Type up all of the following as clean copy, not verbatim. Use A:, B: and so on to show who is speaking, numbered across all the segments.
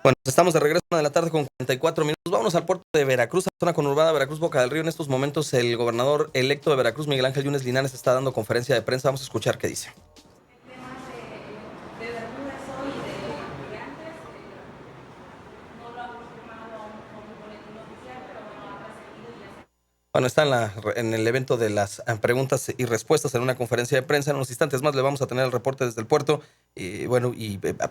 A: Bueno, estamos de regreso a 1 de la tarde con 44 minutos. Vámonos al puerto de Veracruz, a la zona conurbada Veracruz, Boca del Río. En estos momentos, el gobernador electo de Veracruz, Miguel Ángel Yunes Linares, está dando conferencia de prensa. Vamos a escuchar qué dice. Bueno, está en el evento de las preguntas y respuestas en una conferencia de prensa. En unos instantes más le vamos a tener el reporte desde el puerto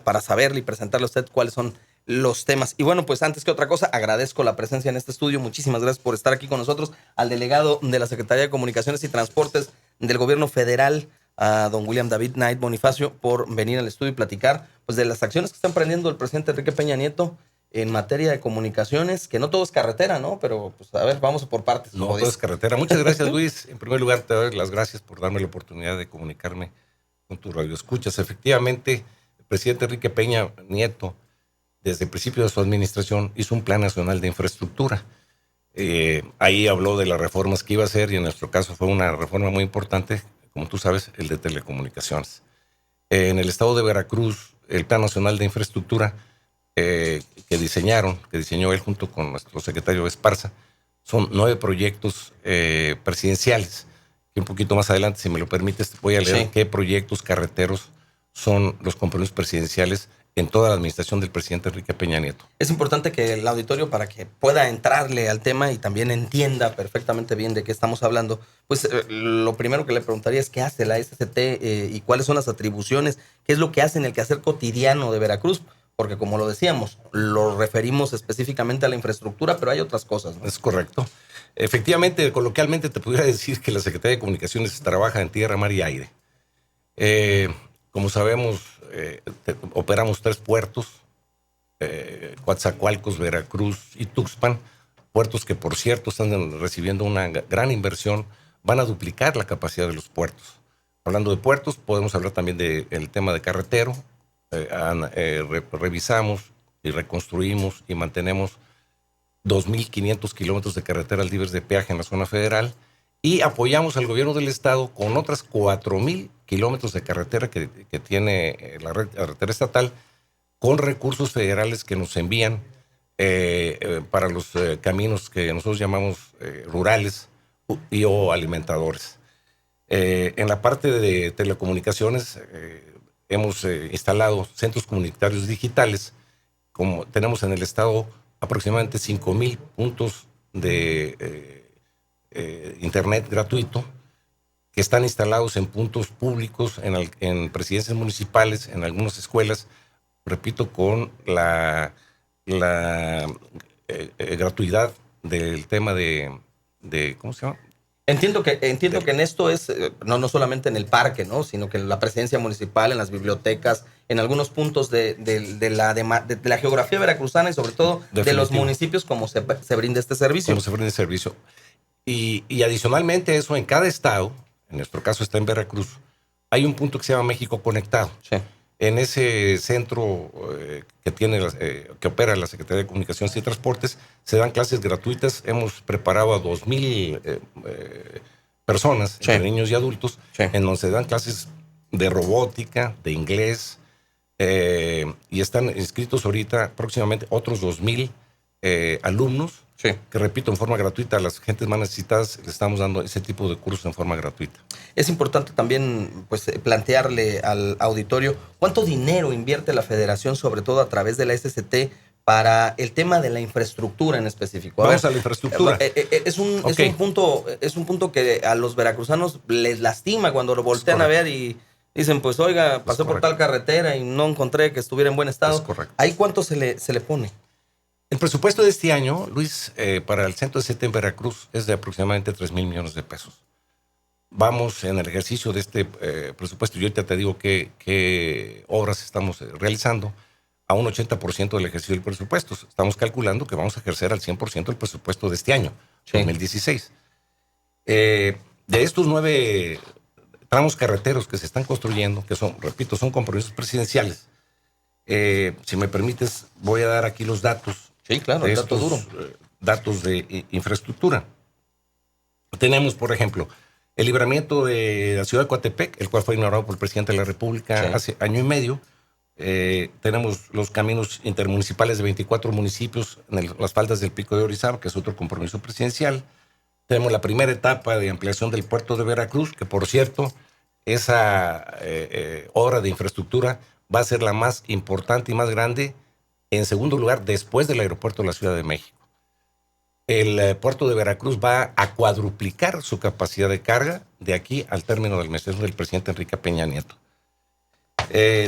A: para saberle y presentarle a usted cuáles son los temas. Y bueno, pues antes que otra cosa, agradezco la presencia en este estudio. Muchísimas gracias por estar aquí con nosotros. Al delegado de la Secretaría de Comunicaciones y Transportes del Gobierno Federal, a don William David Knight Bonifacio, por venir al estudio y platicar pues de las acciones que está emprendiendo el presidente Enrique Peña Nieto en materia de comunicaciones, que no todo es carretera, ¿no? Pero, pues, a ver, vamos por partes.
B: No todo es carretera. Muchas gracias, Luis. En primer lugar, te doy las gracias por darme la oportunidad de comunicarme con tu radioescuchas. Efectivamente, el presidente Enrique Peña Nieto, desde el principio de su administración, hizo un plan nacional de infraestructura. Ahí habló de las reformas que iba a hacer y en nuestro caso fue una reforma muy importante, como tú sabes, el de telecomunicaciones. En el estado de Veracruz, el plan nacional de infraestructura que diseñó él junto con nuestro secretario Esparza, son 9 proyectos presidenciales, que un poquito más adelante, si me lo permites, voy a leer qué proyectos carreteros son los compromisos presidenciales en toda la administración del presidente Enrique Peña Nieto.
A: Es importante que el auditorio, para que pueda entrarle al tema y también entienda perfectamente bien de qué estamos hablando, pues lo primero que le preguntaría es qué hace la SCT y cuáles son las atribuciones, qué es lo que hace en el quehacer cotidiano de Veracruz, porque como lo decíamos, lo referimos específicamente a la infraestructura, pero hay otras cosas, ¿no?
B: Es correcto. Efectivamente, coloquialmente te pudiera decir que la Secretaría de Comunicaciones trabaja en tierra, mar y aire. Como sabemos, operamos 3 puertos, Coatzacoalcos, Veracruz y Tuxpan, puertos que por cierto están recibiendo una gran inversión, van a duplicar la capacidad de los puertos. Hablando de puertos, podemos hablar también del tema de carretero. Revisamos y reconstruimos y mantenemos 2.500 kilómetros de carreteras libres de peaje en la zona federal y apoyamos al gobierno del estado con otras 4.000 kilómetros de carretera que tiene la red carretera estatal con recursos federales que nos envían para los caminos que nosotros llamamos rurales o alimentadores. En la parte de telecomunicaciones hemos instalado centros comunitarios digitales, como tenemos en el estado aproximadamente 5,000 puntos de internet gratuito que están instalados en puntos públicos, en presidencias municipales, en algunas escuelas, repito, con la gratuidad del tema de ¿cómo se llama?
A: Entiendo que en esto es, no solamente en el parque, ¿no? Sino que en la presidencia municipal, en las bibliotecas, en algunos puntos de la geografía veracruzana y sobre todo de los municipios, como se brinda este servicio.
B: Como se brinda el servicio. Y adicionalmente eso, en cada estado, en nuestro caso está en Veracruz, hay un punto que se llama México Conectado.
A: Sí.
B: En ese centro que opera la Secretaría de Comunicaciones y Transportes, se dan clases gratuitas. Hemos preparado a 2,000 personas, entre niños y adultos, en donde se dan clases de robótica, de inglés, y están inscritos ahorita próximamente otros 2,000 alumnos, que repito, en forma gratuita a las gentes más necesitadas le estamos dando ese tipo de cursos en forma gratuita.
A: Es importante también pues plantearle al auditorio cuánto dinero invierte la federación, sobre todo a través de la SCT, para el tema de la infraestructura en específico.
B: Vamos a la infraestructura.
A: Es un punto que a los veracruzanos les lastima cuando lo voltean a ver y dicen, pues oiga, pasé por tal carretera y no encontré que estuviera en buen estado. ¿Ahí cuánto se le pone?
B: El presupuesto de este año, Luis, para el centro de SCT en Veracruz es de aproximadamente 3,000 millones de pesos. Vamos en el ejercicio de este presupuesto, yo ahorita te digo qué obras estamos realizando, a un 80% del ejercicio del presupuesto. Estamos calculando que vamos a ejercer al 100% el presupuesto de este año, 2016. De estos 9 tramos carreteros que se están construyendo, que son, repito, son compromisos presidenciales, si me permites, voy a dar aquí los datos.
A: Sí, claro, el dato duro.
B: Datos de infraestructura. Tenemos, por ejemplo, el libramiento de la ciudad de Coatepec, el cual fue inaugurado por el presidente de la República hace año y medio, Tenemos los caminos intermunicipales de 24 municipios en las faldas del Pico de Orizaba, que es otro compromiso presidencial. Tenemos la primera etapa de ampliación del puerto de Veracruz, que por cierto, esa obra de infraestructura va a ser la más importante y más grande, en segundo lugar, después del aeropuerto de la Ciudad de México. El puerto de Veracruz va a cuadruplicar su capacidad de carga de aquí al término de la administración del presidente Enrique Peña Nieto.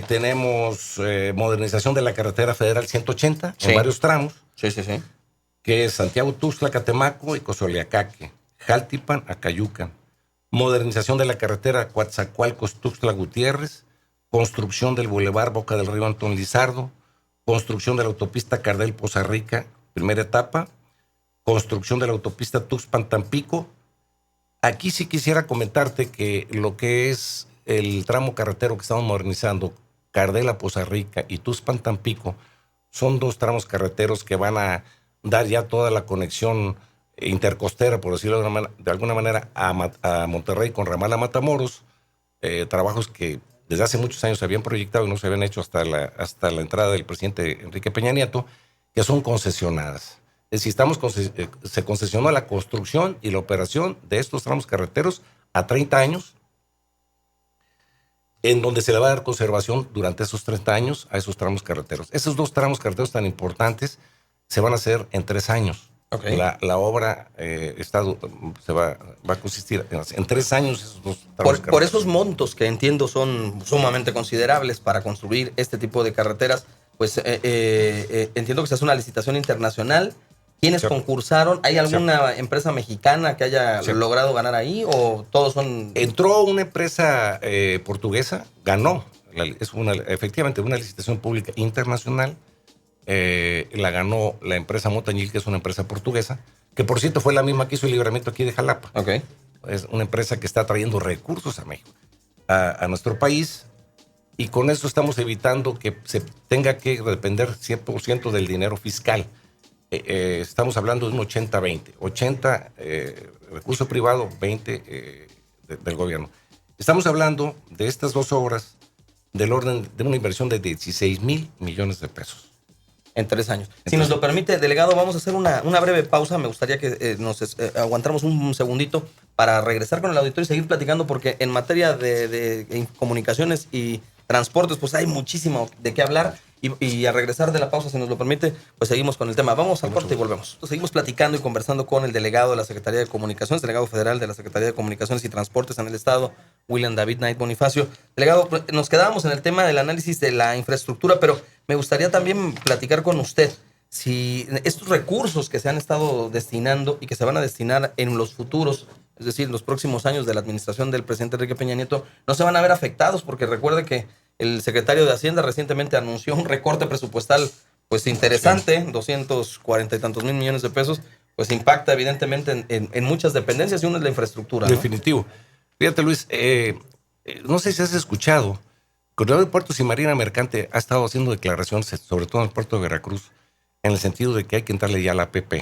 B: Tenemos modernización de la carretera federal 180 en varios tramos.
A: Sí.
B: Que es Santiago Tuxtla, Catemaco y Cozoleacaque, Jaltipan, Acayucan. Modernización de la carretera Coatzacoalcos, Tuxtla Gutiérrez, construcción del bulevar Boca del Río Antón Lizardo, construcción de la autopista Cardel Poza Rica, primera etapa, construcción de la autopista Tuxpan Tampico. Aquí sí quisiera comentarte que lo que es el tramo carretero que estamos modernizando, Cardel a Poza Rica y Tuxpan Tampico, son dos tramos carreteros que van a dar ya toda la conexión intercostera, por decirlo de alguna manera, a Monterrey con ramal a Matamoros, trabajos que desde hace muchos años se habían proyectado y no se habían hecho hasta la entrada del presidente Enrique Peña Nieto, que son concesionadas. Es decir, se concesionó la construcción y la operación de estos tramos carreteros a 30 años, en donde se le va a dar conservación durante esos 30 años a esos tramos carreteros. Esos dos tramos carreteros tan importantes se van a hacer en 3 años. Okay. La obra se va a consistir en 3 años esos dos tramos
A: por esos montos que entiendo son sumamente considerables para construir este tipo de carreteras, pues entiendo que se hace una licitación internacional. ¿Quiénes concursaron? ¿Hay alguna empresa mexicana que haya logrado ganar ahí o todos son...?
B: Entró una empresa portuguesa, ganó. Es efectivamente una licitación pública internacional. La ganó la empresa Montañil, que es una empresa portuguesa, que por cierto fue la misma que hizo el libramiento aquí de Jalapa.
A: Okay.
B: Es una empresa que está trayendo recursos a México, a nuestro país, y con eso estamos evitando que se tenga que depender 100% del dinero fiscal. Estamos hablando de un 80-20. 80 recurso privado, 20 del gobierno. Estamos hablando de estas dos obras del orden de una inversión de 16,000 millones de pesos.
A: En 3 años. Si nos lo permite, delegado, vamos a hacer una breve pausa. Me gustaría que nos aguantáramos un segundito para regresar con el auditorio y seguir platicando, porque en materia de comunicaciones y transportes, pues hay muchísimo de qué hablar. Y al regresar de la pausa, si nos lo permite, pues seguimos con el tema. Vamos al corte y volvemos. Seguimos platicando y conversando con el delegado de la Secretaría de Comunicaciones, delegado federal de la Secretaría de Comunicaciones y Transportes en el Estado, William David Knight Bonifacio. Delegado, nos quedábamos en el tema del análisis de la infraestructura, pero me gustaría también platicar con usted si estos recursos que se han estado destinando y que se van a destinar en los futuros, es decir, en los próximos años de la administración del presidente Enrique Peña Nieto, no se van a ver afectados, porque recuerde que el secretario de Hacienda recientemente anunció un recorte presupuestal pues interesante, 240 y tantos mil millones de pesos, pues impacta evidentemente en muchas dependencias y una es la infraestructura, ¿no?
B: Definitivo. Fíjate, Luis, no sé si has escuchado, el Coordinador de Puertos y Marina Mercante ha estado haciendo declaraciones, sobre todo en el puerto de Veracruz, en el sentido de que hay que entrarle ya a la APP,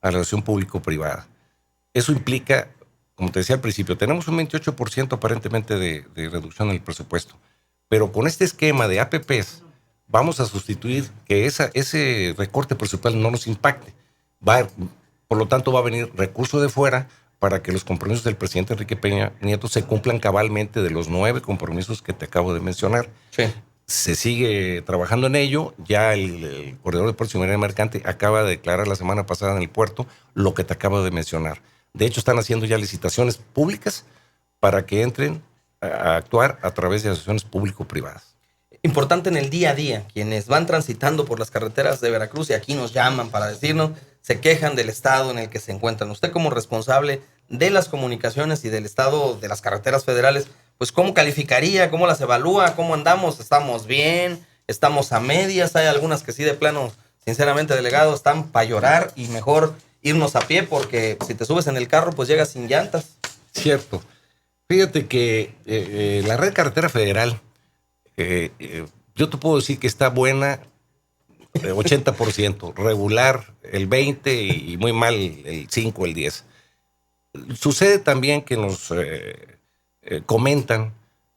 B: a la relación público-privada. Eso implica, como te decía al principio, tenemos un 28% aparentemente de reducción en el presupuesto. Pero con este esquema de APPs vamos a sustituir que ese recorte presupuestal no nos impacte. Por lo tanto, va a venir recurso de fuera para que los compromisos del presidente Enrique Peña Nieto se cumplan cabalmente, de los 9 compromisos que te acabo de mencionar.
A: Sí.
B: Se sigue trabajando en ello. Ya el Corredor de Puertos y Marina Mercante acaba de declarar la semana pasada en el puerto lo que te acabo de mencionar. De hecho, están haciendo ya licitaciones públicas para que entren a actuar a través de asociaciones público-privadas.
A: Importante en el día a día, quienes van transitando por las carreteras de Veracruz y aquí nos llaman para decirnos, se quejan del estado en el que se encuentran. Usted, como responsable de las comunicaciones y del estado de las carreteras federales, pues ¿cómo calificaría? ¿Cómo las evalúa? ¿Cómo andamos? ¿Estamos bien? ¿Estamos a medias? Hay algunas que sí, de plano, sinceramente, delegado, están para llorar y mejor irnos a pie, porque si te subes en el carro, pues llegas sin llantas.
B: Cierto. Fíjate que la red carretera federal, yo te puedo decir que está buena 80%, regular el 20% y muy mal el 5%, el 10%. Sucede también que nos comentan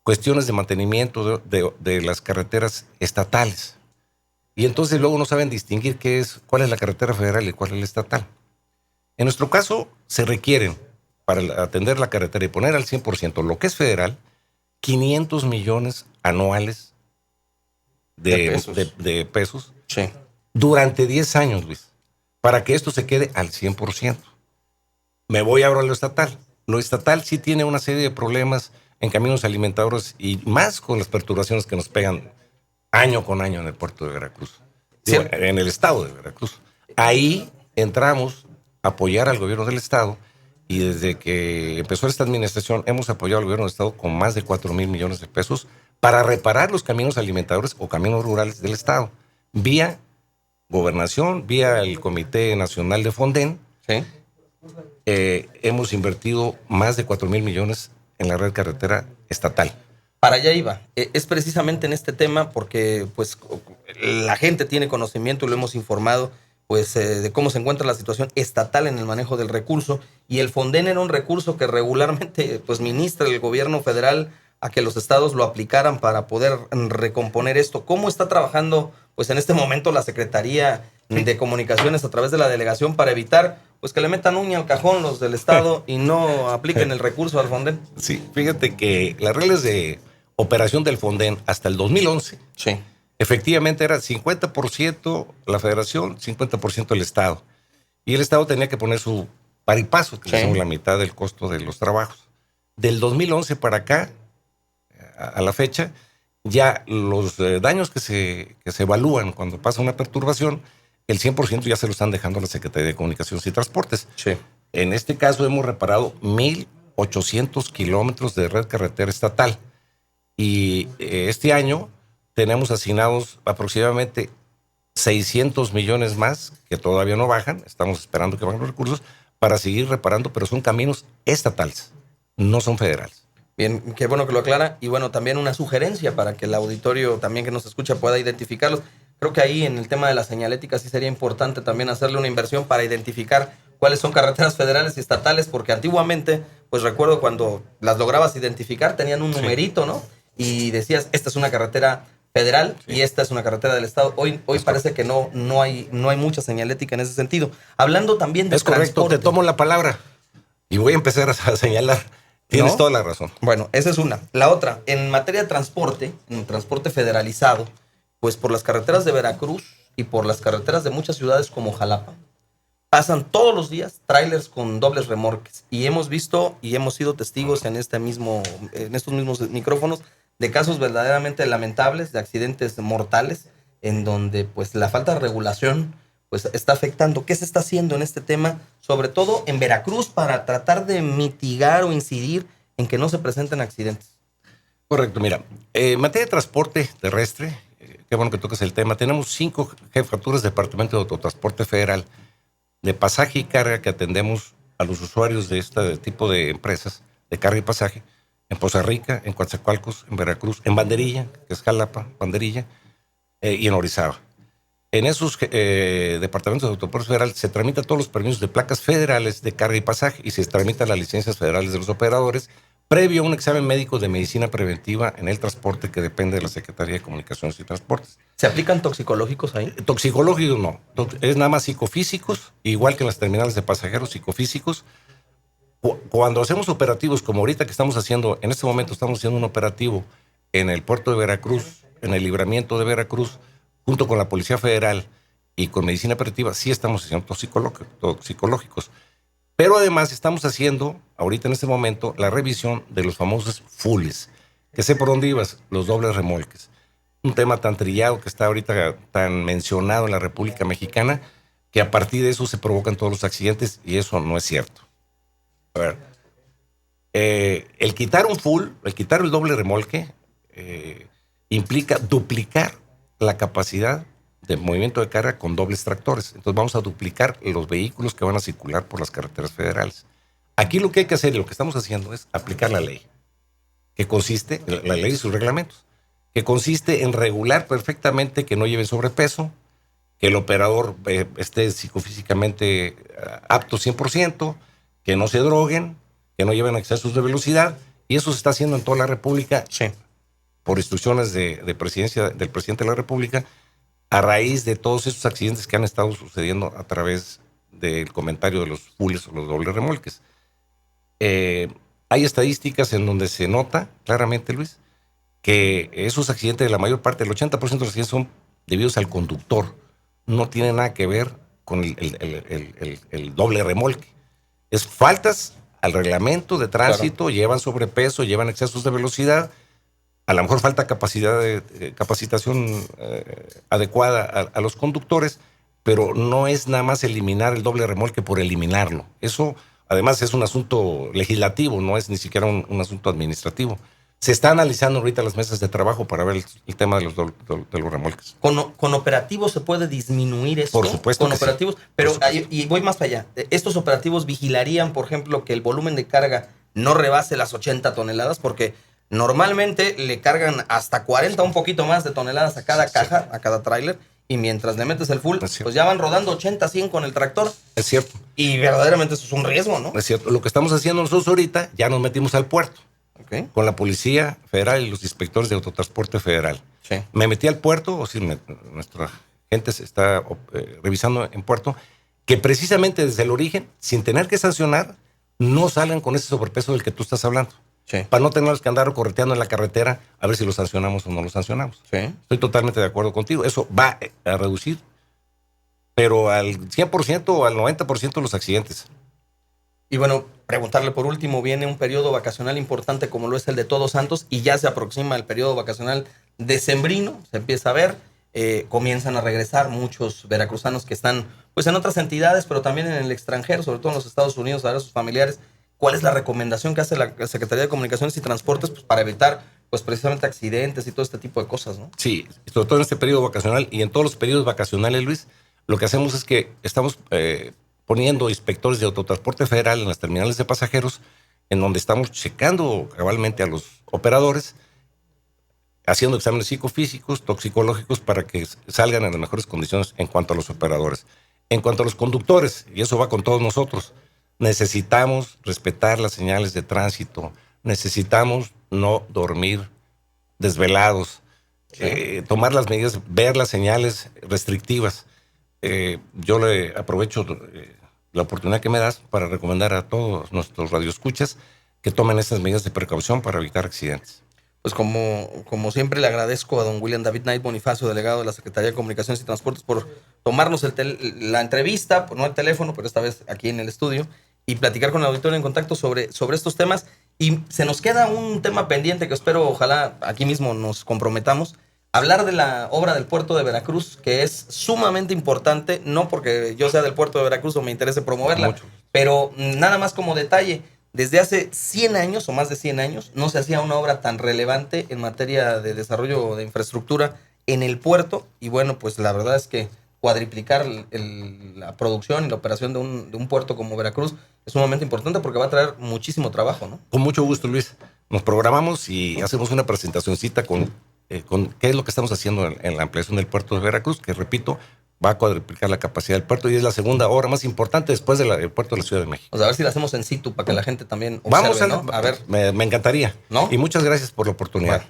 B: cuestiones de mantenimiento de las carreteras estatales. Y entonces luego no saben distinguir cuál es la carretera federal y cuál es la estatal. En nuestro caso, se requieren, para atender la carretera y poner al 100% lo que es federal, 500 millones anuales de pesos
A: Sí.
B: durante 10 años, Luis, para que esto se quede al 100%. Me voy ahora a lo estatal. Lo estatal sí tiene una serie de problemas en caminos alimentadores y más con las perturbaciones que nos pegan año con año en el puerto de Veracruz, digo, en el estado de Veracruz. Ahí entramos a apoyar al gobierno del estado y desde que empezó esta administración hemos apoyado al gobierno del estado con más de 4,000 millones de pesos para reparar los caminos alimentadores o caminos rurales del estado, vía gobernación, vía el Comité Nacional de Fonden.
A: Sí.
B: Hemos invertido más de 4,000 millones en la red carretera estatal.
A: Para allá iba. Es precisamente en este tema porque pues la gente tiene conocimiento y lo hemos informado pues de cómo se encuentra la situación estatal en el manejo del recurso, y el Fonden era un recurso que regularmente pues ministra el gobierno federal a que los estados lo aplicaran para poder recomponer esto. ¿Cómo está trabajando pues en este momento la Secretaría de Comunicaciones a través de la delegación para evitar pues que le metan uña al cajón los del estado y no apliquen el recurso al Fonden?
B: Sí, fíjate que las reglas de operación del Fonden hasta el 2011,
A: Sí.
B: efectivamente era 50% la federación, 50% el estado. Y el estado tenía que poner su paripaso, que es la mitad del costo de los trabajos. Del 2011 para acá, a la fecha, ya los daños que se evalúan cuando pasa una perturbación, el 100% ya se lo están dejando a la Secretaría de Comunicaciones y Transportes.
A: Sí.
B: En este caso hemos reparado 1,800 kilómetros de red carretera estatal. Y este año tenemos asignados aproximadamente 600 millones más, que todavía no bajan. Estamos esperando que bajen los recursos para seguir reparando, pero son caminos estatales, no son federales.
A: Bien, qué bueno que lo aclara. Y bueno, también una sugerencia para que el auditorio también que nos escucha pueda identificarlos. Creo que ahí en el tema de la señalética sí sería importante también hacerle una inversión para identificar cuáles son carreteras federales y estatales, porque antiguamente, pues recuerdo cuando las lograbas identificar, tenían un numerito, ¿no? Y decías, esta es una carretera federal y esta es una carretera del estado. Hoy parece que no hay mucha señalética en ese sentido. Hablando también de
B: transporte. Es correcto, te tomo la palabra y voy a empezar a señalar. Tienes toda la razón.
A: Bueno, esa es una. La otra, en materia de transporte, en transporte federalizado, pues por las carreteras de Veracruz y por las carreteras de muchas ciudades como Jalapa, pasan todos los días trailers con dobles remorques. Y hemos visto y hemos sido testigos en estos mismos micrófonos de casos verdaderamente lamentables, de accidentes mortales, en donde pues la falta de regulación pues está afectando. ¿Qué se está haciendo en este tema, sobre todo en Veracruz, para tratar de mitigar o incidir en que no se presenten accidentes?
B: Correcto, mira, en materia de transporte terrestre, qué bueno que tocas el tema, tenemos 5 jefaturas de Departamento de Autotransporte Federal de pasaje y carga que atendemos a los usuarios de este tipo de empresas de carga y pasaje en Poza Rica, en Coatzacoalcos, en Veracruz, en Banderilla, que es Jalapa, Banderilla, y en Orizaba. En esos departamentos de Autotransporte Federal se tramitan todos los permisos de placas federales de carga y pasaje y se tramitan las licencias federales de los operadores previo a un examen médico de medicina preventiva en el transporte que depende de la Secretaría de Comunicaciones y Transportes.
A: ¿Se aplican toxicológicos ahí?
B: Toxicológicos no, es nada más psicofísicos, igual que en las terminales de pasajeros psicofísicos. Cuando hacemos operativos como ahorita que estamos haciendo, en este momento estamos haciendo un operativo en el puerto de Veracruz, en el libramiento de Veracruz, junto con la Policía Federal y con medicina preventiva, sí estamos haciendo toxicológicos. Pero además estamos haciendo, ahorita en este momento, la revisión de los famosos fulls, que sé por dónde ibas, los dobles remolques. Un tema tan trillado que está ahorita tan mencionado en la República Mexicana, que a partir de eso se provocan todos los accidentes y eso no es cierto. A ver, el quitar un full, el quitar el doble remolque, implica duplicar la capacidad de movimiento de carga con dobles tractores. Entonces vamos a duplicar los vehículos que van a circular por las carreteras federales. Aquí lo que hay que hacer y lo que estamos haciendo es aplicar la ley, que consiste, la ley y sus reglamentos, que consiste en regular perfectamente que no lleven sobrepeso, que el operador esté psicofísicamente apto 100%, que no se droguen, que no lleven excesos de velocidad Y eso se está haciendo en toda la República
A: Sí.
B: por instrucciones de presidencia del presidente de la República, a raíz de todos estos accidentes que han estado sucediendo a través del comentario de los fules o los dobles remolques. Hay estadísticas en donde se nota claramente, Luis, que esos accidentes, la mayor parte, el 80% de los accidentes son debidos al conductor. No tiene nada que ver con el doble remolque. Es faltas al reglamento de tránsito, claro. Llevan sobrepeso, llevan excesos de velocidad, a lo mejor falta capacitación adecuada a los conductores, pero no es nada más eliminar el doble remolque por eliminarlo. Eso, además, es un asunto legislativo, no es ni siquiera un asunto administrativo. Se está analizando ahorita las mesas de trabajo para ver el tema de los remolques.
A: ¿Con operativos se puede disminuir esto?
B: Por supuesto.
A: Con operativos,
B: sí.
A: Pero y voy más para allá. ¿Estos operativos vigilarían, por ejemplo, que el volumen de carga no rebase las 80 toneladas? Porque normalmente le cargan hasta 40, un poquito más de toneladas a cada caja, a cada tráiler, y mientras le metes el full, pues ya van rodando 80, 100 con el tractor.
B: Es cierto.
A: Y verdaderamente eso es un riesgo, ¿no?
B: Es cierto. Lo que estamos haciendo nosotros ahorita, ya nos metimos al puerto.
A: Okay.
B: Con la Policía Federal y los inspectores de Autotransporte Federal.
A: Sí.
B: Me metí al puerto, o sea, nuestra gente se está revisando en puerto, que precisamente desde el origen, sin tener que sancionar, no salgan con ese sobrepeso del que tú estás hablando.
A: Sí.
B: Para no tenerlos que andar correteando en la carretera a ver si lo sancionamos o no lo sancionamos.
A: Sí.
B: Estoy totalmente de acuerdo contigo. Eso va a reducir, pero al 100% o al 90% los accidentes.
A: Y bueno, preguntarle por último, viene un periodo vacacional importante como lo es el de Todos Santos y ya se aproxima el periodo vacacional decembrino, se empieza a ver, comienzan a regresar muchos veracruzanos que están pues en otras entidades, pero también en el extranjero, sobre todo en los Estados Unidos, a ver a sus familiares. ¿Cuál es la recomendación que hace la Secretaría de Comunicaciones y Transportes pues, para evitar pues precisamente accidentes y todo este tipo de cosas, ¿no?
B: Sí, sobre todo en este periodo vacacional y en todos los periodos vacacionales, Luis, lo que hacemos es que estamos poniendo inspectores de Autotransporte Federal en las terminales de pasajeros, en donde estamos checando cabalmente a los operadores, haciendo exámenes psicofísicos, toxicológicos, para que salgan en las mejores condiciones en cuanto a los operadores. En cuanto a los conductores, y eso va con todos nosotros, necesitamos respetar las señales de tránsito, necesitamos no dormir desvelados, tomar las medidas, ver las señales restrictivas. Yo le aprovecho la oportunidad que me das para recomendar a todos nuestros radioescuchas que tomen estas medidas de precaución para evitar accidentes.
A: Pues como siempre le agradezco a don William David Knight Bonifacio, delegado de la Secretaría de Comunicaciones y Transportes, por tomarnos la entrevista, no el teléfono, pero esta vez aquí en el estudio, y platicar con el auditorio en contacto sobre estos temas. Y se nos queda un tema pendiente que espero, ojalá aquí mismo nos comprometamos, hablar de la obra del puerto de Veracruz, que es sumamente importante, no porque yo sea del puerto de Veracruz o me interese promoverla, pero nada más como detalle. Desde hace 100 años o más de 100 años no se hacía una obra tan relevante en materia de desarrollo de infraestructura en el puerto y bueno, pues la verdad es que cuadriplicar la producción y la operación de un puerto como Veracruz es sumamente importante porque va a traer muchísimo trabajo, ¿no?
B: Con mucho gusto, Luis. Nos programamos y hacemos una presentacioncita con qué es lo que estamos haciendo en la ampliación del puerto de Veracruz, que repito, va a cuadriplicar la capacidad del puerto y es la segunda obra más importante después del puerto de la Ciudad de México.
A: O sea, a ver si la hacemos en situ para que la gente también observe,
B: Vamos
A: ¿no? A ver.
B: Me encantaría.
A: ¿No?
B: Y muchas gracias por la oportunidad.
A: Bueno,